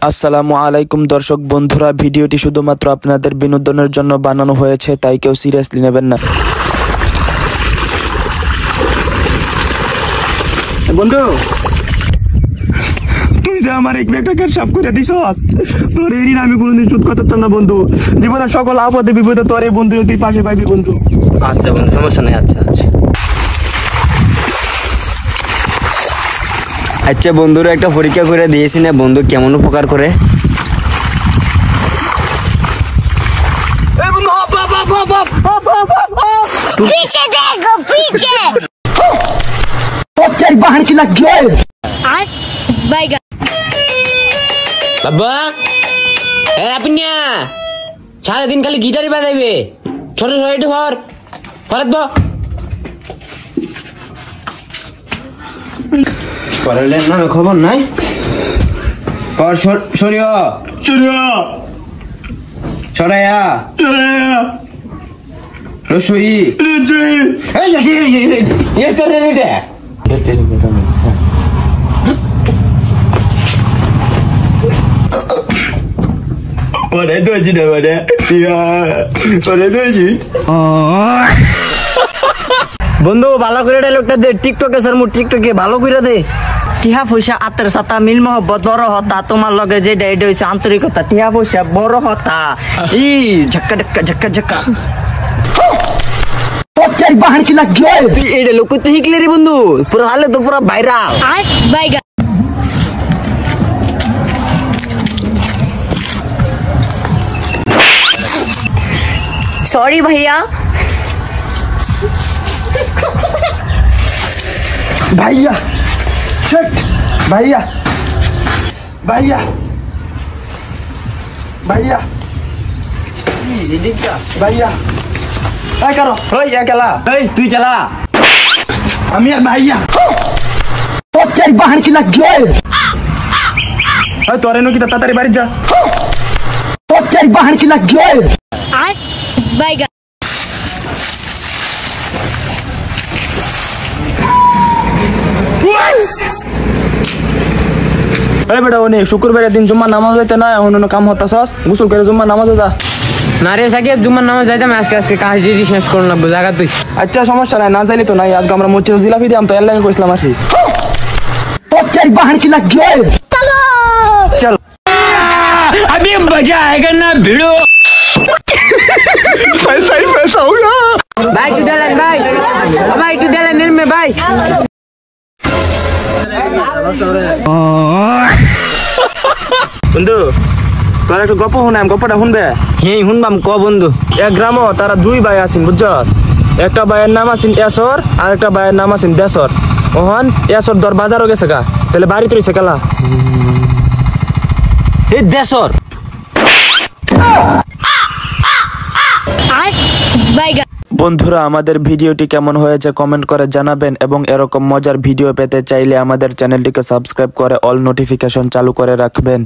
আসসালামু আলাইকুম দর্শক বন্ধুরা, ভিডিওটি শুধুমাত্র আপনাদের বিনোদনের জন্য বানানো হয়েছে, তাই কেউ সিরিয়াসলি নেবেন না। বন্ধু, তুই যে আমার এক টাকার সাপ করে দিস, তোর এই ঋণ আমি কোনোদিন শোধ করতে পারতাম না বন্ধু। জীবনের সকল আপদে বিপদে তোর এই বন্ধু তুই পাশে পাইবি বন্ধু। আচ্ছা বন্ধু, সমস্যা নেই। আচ্ছা বন্ধুরা, একটা পরীক্ষা করে দিয়েছি না বন্ধু, কেমন উপকার করে। पीछे देखो पीछे बाहर की लग गया बैगन বাবা আপনি সারাদিন খালি গিটারই বাজাইবে। ছোট ছোট একটু ঘর ফরাত পড়ালেন নামে খবর নাই। সরিয়া সরাইয়া রসই বন্ধু ভালো করে ডায়লগটা দে। টিকটকে স্যার মুখ টিকটকে ভালো করে দে। টিহা পয়সা আত্মের সাথা মিল মহব্বত বড় হতা, তোমার লগে যে ডাইড হইছে আন্তরিকতা। টিহা পয়সা বড় হতা ই ঝক্কা ঝক্কা ঝক্কা ঝক্কা। बाहर की लग गया তুই এই ডায়লগ করতে শিখলে রে বন্ধু, পুরো হালে তো পুরো ভাইরাল। बैगन सॉरी भैया भैया शट भैया भैया भैया भैया क्या करो ओए क्या केला এই তুই চালা। আমি আর ভাইয়া ও চাই বাহর কি লাগ গয়া ওই তোরে নো কি তাড়াতাড়ি বাড়ি যা ও চাই বাহর কি লাগ গয়া बैगन अरे बेटा ओने शुक्रवार दिन जुम्मा नामाज जाते ना অন্য কাম হতাছস গোসল করে জুম্মা নামাজে যা না রে সাকিব, জুম্মার নামাজ যাইতাম আজকে কাজ দিয়ে শেষ করুন না জায়গা তুই। আচ্ছা সমস্যা নাই, না যাইলে তো নাই। আজকে আমরা মসজিদ জিলাপি দিলাম তো এর কইছিলাম আসি ও চাই বাহর কি লাগ গয়া चलो चल अभी मजा आएगा ना भिड़ो। पैसा ही पैसा होगा भाई तू डालन भाई तू डालन नील में भाई। বন্ধু তোর একটা গল্প শুনাম, গল্পটা শুনবে? হ্যাঁ শুনবাম, ক বন্ধু। এক গ্রামও তারা দুই ভাই আছেন বুঝছস। একটা ভাইয়ের নাম আছেন এসর আর একটা ভাইয়ের নাম আছেন দেশর। ওহন এসর দর বাজারও গেছে গা, তাহলে বাড়িতে রইছে কেলা এই দেশর बैगन বন্ধুরা, আমাদের ভিডিওটি কেমন হয়েছে কমেন্ট করে জানাবেন এবং এরকম মজার ভিডিও পেতে চাইলে আমাদের চ্যানেলটিকে সাবস্ক্রাইব করে অল নোটিফিকেশন চালু করে রাখবেন।